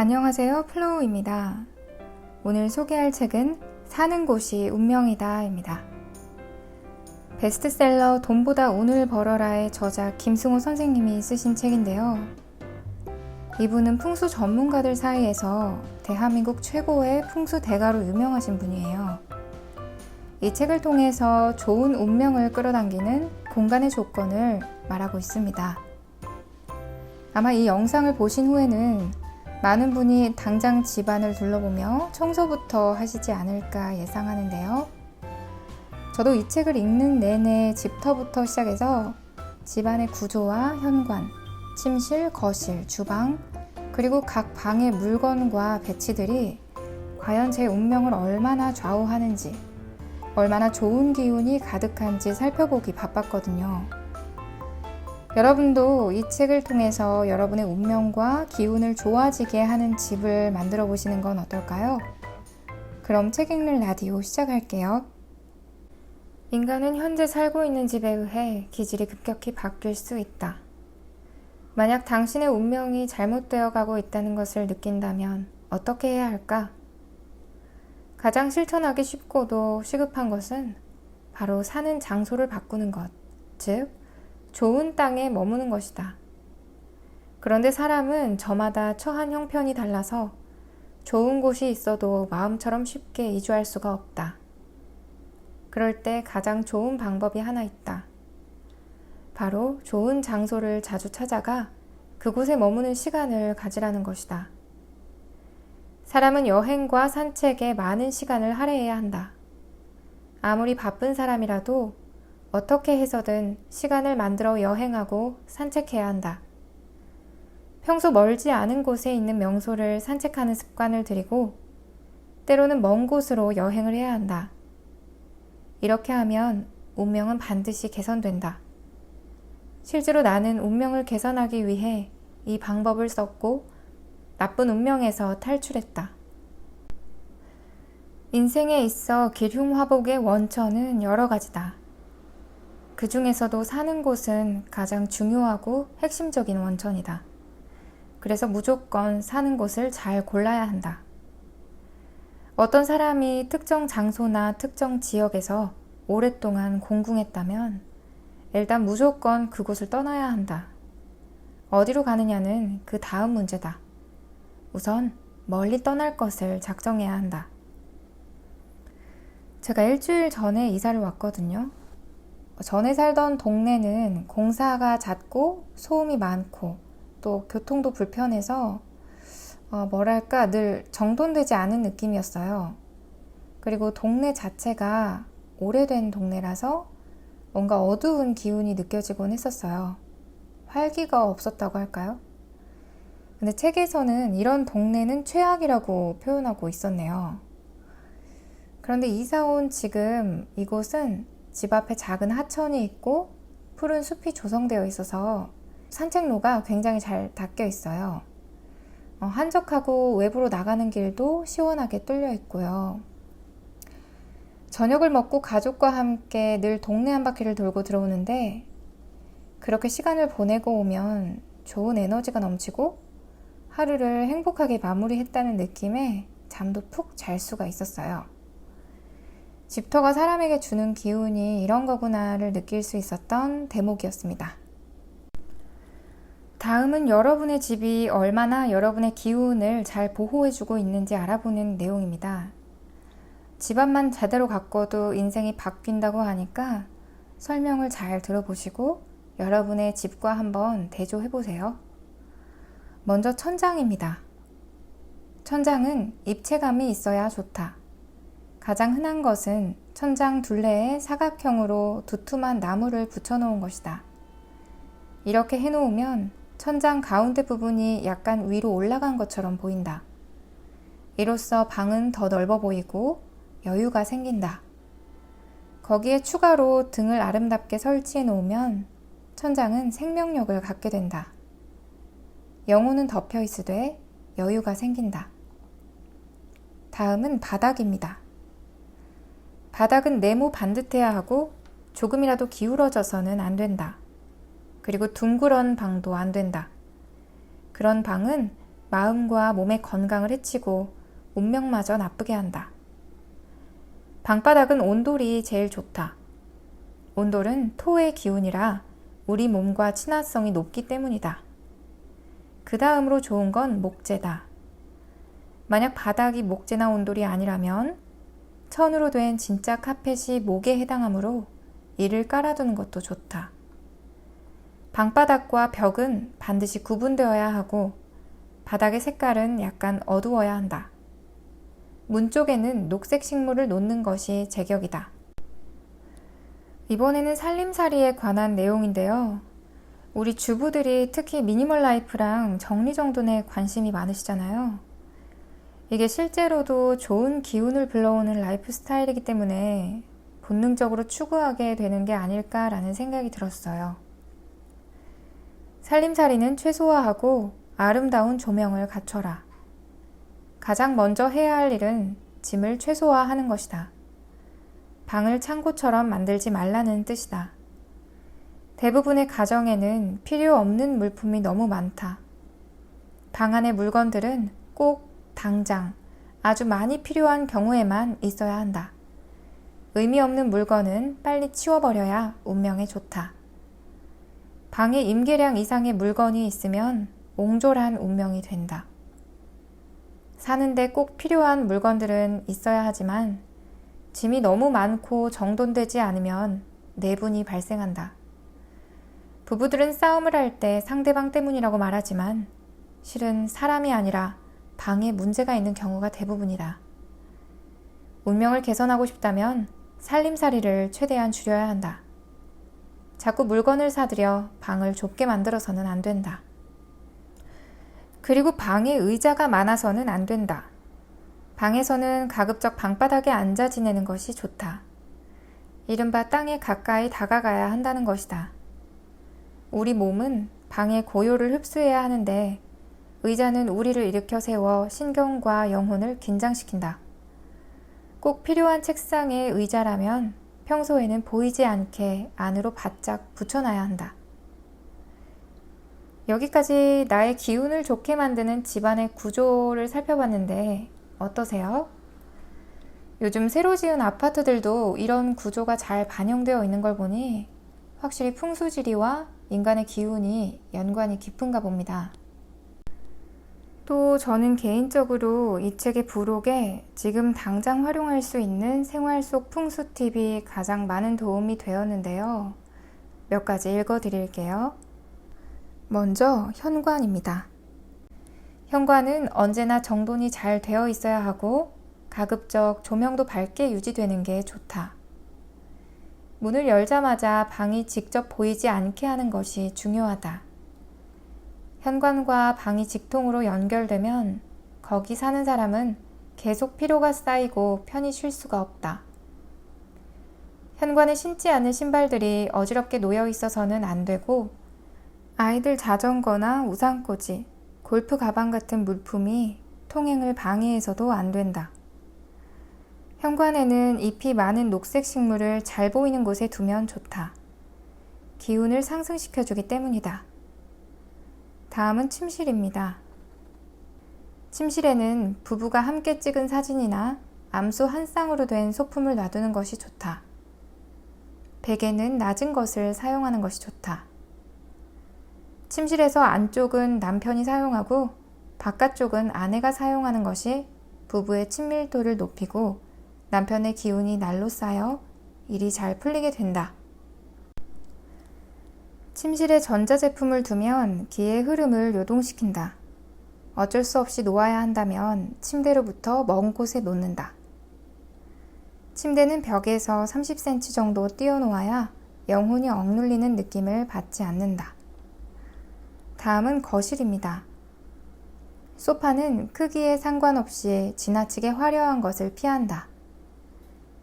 안녕하세요, 플로우입니다. 오늘 소개할 책은 사는 곳이 운명이다 입니다. 베스트셀러 돈보다 운을 벌어라의 저자 김승호 선생님이 쓰신 책인데요. 이분은 풍수 전문가들 사이에서 대한민국 최고의 풍수 대가로 유명하신 분이에요. 이 책을 통해서 좋은 운명을 끌어당기는 공간의 조건을 말하고 있습니다. 아마 이 영상을 보신 후에는 많은 분이 당장 집안을 둘러보며 청소부터 하시지 않을까 예상하는데요. 저도 이 책을 읽는 내내 집터부터 시작해서 집안의 구조와 현관, 침실, 거실, 주방, 그리고 각 방의 물건과 배치들이 과연 제 운명을 얼마나 좌우하는지, 얼마나 좋은 기운이 가득한지 살펴보기 바빴거든요. 여러분도 이 책을 통해서 여러분의 운명과 기운을 좋아지게 하는 집을 만들어 보시는 건 어떨까요? 그럼 책 읽는 라디오 시작할게요. 인간은 현재 살고 있는 집에 의해 기질이 급격히 바뀔 수 있다. 만약 당신의 운명이 잘못되어 가고 있다는 것을 느낀다면 어떻게 해야 할까? 가장 실천하기 쉽고도 시급한 것은 바로 사는 장소를 바꾸는 것, 즉 좋은 땅에 머무는 것이다. 그런데 사람은 저마다 처한 형편이 달라서 좋은 곳이 있어도 마음처럼 쉽게 이주할 수가 없다. 그럴 때 가장 좋은 방법이 하나 있다. 바로 좋은 장소를 자주 찾아가 그곳에 머무는 시간을 가지라는 것이다. 사람은 여행과 산책에 많은 시간을 할애해야 한다. 아무리 바쁜 사람이라도 어떻게 해서든 시간을 만들어 여행하고 산책해야 한다. 평소 멀지 않은 곳에 있는 명소를 산책하는 습관을 들이고 때로는 먼 곳으로 여행을 해야 한다. 이렇게 하면 운명은 반드시 개선된다. 실제로 나는 운명을 개선하기 위해 이 방법을 썼고 나쁜 운명에서 탈출했다. 인생에 있어 길흉화복의 원천은 여러 가지다. 그 중에서도 사는 곳은 가장 중요하고 핵심적인 원천이다. 그래서 무조건 사는 곳을 잘 골라야 한다. 어떤 사람이 특정 장소나 특정 지역에서 오랫동안 공궁했다면 일단 무조건 그곳을 떠나야 한다. 어디로 가느냐는 그 다음 문제다. 우선 멀리 떠날 것을 작정해야 한다. 제가 일주일 전에 이사를 왔거든요. 전에 살던 동네는 공사가 잦고 소음이 많고 또 교통도 불편해서 늘 정돈되지 않은 느낌이었어요. 그리고 동네 자체가 오래된 동네라서 뭔가 어두운 기운이 느껴지곤 했었어요. 활기가 없었다고 할까요? 근데 책에서는 이런 동네는 최악이라고 표현하고 있었네요. 그런데 이사 온 지금 이곳은 집 앞에 작은 하천이 있고 푸른 숲이 조성되어 있어서 산책로가 굉장히 잘 닦여 있어요. 한적하고 외부로 나가는 길도 시원하게 뚫려 있고요. 저녁을 먹고 가족과 함께 늘 동네 한 바퀴를 돌고 들어오는데 그렇게 시간을 보내고 오면 좋은 에너지가 넘치고 하루를 행복하게 마무리했다는 느낌에 잠도 푹 잘 수가 있었어요. 집터가 사람에게 주는 기운이 이런 거구나를 느낄 수 있었던 대목이었습니다. 다음은 여러분의 집이 얼마나 여러분의 기운을 잘 보호해주고 있는지 알아보는 내용입니다. 집안만 제대로 가꿔도 인생이 바뀐다고 하니까 설명을 잘 들어보시고 여러분의 집과 한번 대조해보세요. 먼저 천장입니다. 천장은 입체감이 있어야 좋다. 가장 흔한 것은 천장 둘레에 사각형으로 두툼한 나무를 붙여놓은 것이다. 이렇게 해놓으면 천장 가운데 부분이 약간 위로 올라간 것처럼 보인다. 이로써 방은 더 넓어 보이고 여유가 생긴다. 거기에 추가로 등을 아름답게 설치해 놓으면 천장은 생명력을 갖게 된다. 영혼은 덮여 있으되 여유가 생긴다. 다음은 바닥입니다. 바닥은 네모 반듯해야 하고 조금이라도 기울어져서는 안 된다. 그리고 둥그런 방도 안 된다. 그런 방은 마음과 몸의 건강을 해치고 운명마저 나쁘게 한다. 방바닥은 온돌이 제일 좋다. 온돌은 토의 기운이라 우리 몸과 친화성이 높기 때문이다. 그 다음으로 좋은 건 목재다. 만약 바닥이 목재나 온돌이 아니라면 천으로 된 진짜 카펫이 목에 해당하므로 이를 깔아두는 것도 좋다. 방바닥과 벽은 반드시 구분되어야 하고 바닥의 색깔은 약간 어두워야 한다. 문 쪽에는 녹색 식물을 놓는 것이 제격이다. 이번에는 살림살이에 관한 내용인데요. 우리 주부들이 특히 미니멀 라이프랑 정리정돈에 관심이 많으시잖아요. 이게 실제로도 좋은 기운을 불러오는 라이프 스타일이기 때문에 본능적으로 추구하게 되는 게 아닐까라는 생각이 들었어요. 살림살이는 최소화하고 아름다운 조명을 갖춰라. 가장 먼저 해야 할 일은 짐을 최소화하는 것이다. 방을 창고처럼 만들지 말라는 뜻이다. 대부분의 가정에는 필요 없는 물품이 너무 많다. 방 안의 물건들은 꼭 당장 아주 많이 필요한 경우에만 있어야 한다. 의미 없는 물건은 빨리 치워버려야 운명에 좋다. 방에 임계량 이상의 물건이 있으면 옹졸한 운명이 된다. 사는데 꼭 필요한 물건들은 있어야 하지만 짐이 너무 많고 정돈되지 않으면 내분이 발생한다. 부부들은 싸움을 할 때 상대방 때문이라고 말하지만 실은 사람이 아니라 방에 문제가 있는 경우가 대부분이다. 운명을 개선하고 싶다면 살림살이를 최대한 줄여야 한다. 자꾸 물건을 사들여 방을 좁게 만들어서는 안 된다. 그리고 방에 의자가 많아서는 안 된다. 방에서는 가급적 방바닥에 앉아 지내는 것이 좋다. 이른바 땅에 가까이 다가가야 한다는 것이다. 우리 몸은 방의 고요를 흡수해야 하는데 의자는 우리를 일으켜 세워 신경과 영혼을 긴장시킨다. 꼭 필요한 책상의 의자라면 평소에는 보이지 않게 안으로 바짝 붙여놔야 한다. 여기까지 나의 기운을 좋게 만드는 집안의 구조를 살펴봤는데 어떠세요? 요즘 새로 지은 아파트들도 이런 구조가 잘 반영되어 있는 걸 보니 확실히 풍수지리와 인간의 기운이 연관이 깊은가 봅니다. 또 저는 개인적으로 이 책의 부록에 지금 당장 활용할 수 있는 생활 속 풍수 팁이 가장 많은 도움이 되었는데요. 몇 가지 읽어드릴게요. 먼저 현관입니다. 현관은 언제나 정돈이 잘 되어 있어야 하고 가급적 조명도 밝게 유지되는 게 좋다. 문을 열자마자 방이 직접 보이지 않게 하는 것이 중요하다. 현관과 방이 직통으로 연결되면 거기 사는 사람은 계속 피로가 쌓이고 편히 쉴 수가 없다. 현관에 신지 않은 신발들이 어지럽게 놓여 있어서는 안 되고 아이들 자전거나 우산꽂이, 골프 가방 같은 물품이 통행을 방해해서도 안 된다. 현관에는 잎이 많은 녹색 식물을 잘 보이는 곳에 두면 좋다. 기운을 상승시켜주기 때문이다. 다음은 침실입니다. 침실에는 부부가 함께 찍은 사진이나 암소 한 쌍으로 된 소품을 놔두는 것이 좋다. 베개는 낮은 것을 사용하는 것이 좋다. 침실에서 안쪽은 남편이 사용하고 바깥쪽은 아내가 사용하는 것이 부부의 친밀도를 높이고 남편의 기운이 날로 쌓여 일이 잘 풀리게 된다. 침실에 전자제품을 두면 기의 흐름을 요동시킨다. 어쩔 수 없이 놓아야 한다면 침대로부터 먼 곳에 놓는다. 침대는 벽에서 30cm 정도 띄워놓아야 영혼이 억눌리는 느낌을 받지 않는다. 다음은 거실입니다. 소파는 크기에 상관없이 지나치게 화려한 것을 피한다.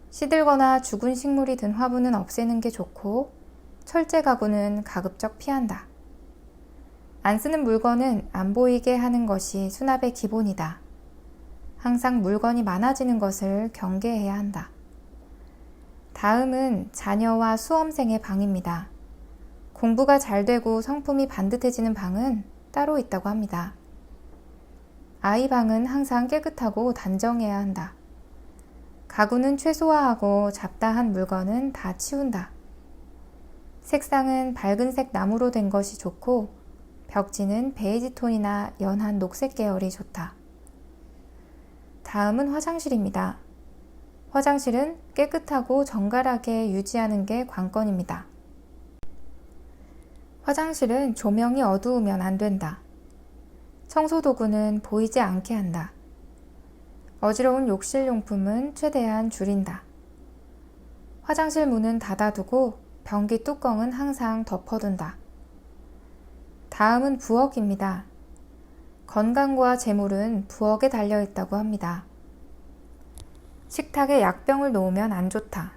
시들거나 죽은 식물이 든 화분은 없애는 게 좋고 철제 가구는 가급적 피한다. 안 쓰는 물건은 안 보이게 하는 것이 수납의 기본이다. 항상 물건이 많아지는 것을 경계해야 한다. 다음은 자녀와 수험생의 방입니다. 공부가 잘 되고 성품이 반듯해지는 방은 따로 있다고 합니다. 아이 방은 항상 깨끗하고 단정해야 한다. 가구는 최소화하고 잡다한 물건은 다 치운다. 색상은 밝은색 나무로 된 것이 좋고 벽지는 베이지 톤이나 연한 녹색 계열이 좋다. 다음은 화장실입니다. 화장실은 깨끗하고 정갈하게 유지하는 게 관건입니다. 화장실은 조명이 어두우면 안 된다. 청소도구는 보이지 않게 한다. 어지러운 욕실용품은 최대한 줄인다. 화장실 문은 닫아두고 변기 뚜껑은 항상 덮어둔다. 다음은 부엌입니다. 건강과 재물은 부엌에 달려있다고 합니다. 식탁에 약병을 놓으면 안 좋다.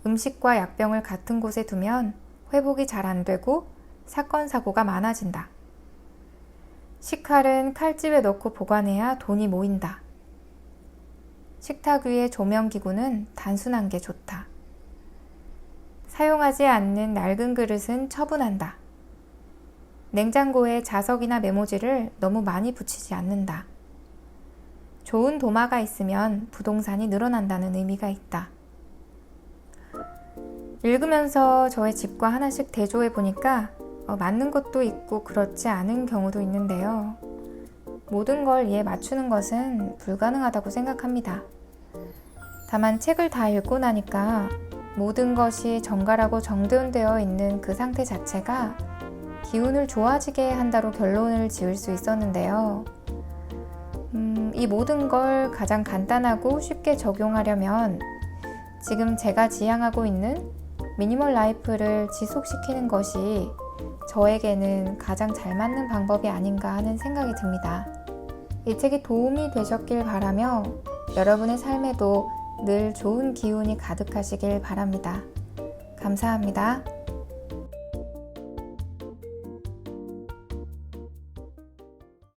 음식과 약병을 같은 곳에 두면 회복이 잘 안 되고 사건, 사고가 많아진다. 식칼은 칼집에 넣고 보관해야 돈이 모인다. 식탁 위의 조명기구는 단순한 게 좋다. 사용하지 않는 낡은 그릇은 처분한다. 냉장고에 자석이나 메모지를 너무 많이 붙이지 않는다. 좋은 도마가 있으면 부동산이 늘어난다는 의미가 있다. 읽으면서 저의 집과 하나씩 대조해 보니까 맞는 것도 있고 그렇지 않은 경우도 있는데요. 모든 걸 이에 맞추는 것은 불가능하다고 생각합니다. 다만 책을 다 읽고 나니까 모든 것이 정갈하고 정돈되어 있는 그 상태 자체가 기운을 좋아지게 한다로 결론을 지을 수 있었는데요. 이 모든 걸 가장 간단하고 쉽게 적용하려면 지금 제가 지향하고 있는 미니멀 라이프를 지속시키는 것이 저에게는 가장 잘 맞는 방법이 아닌가 하는 생각이 듭니다. 이 책이 도움이 되셨길 바라며 여러분의 삶에도 늘 좋은 기운이 가득하시길 바랍니다. 감사합니다.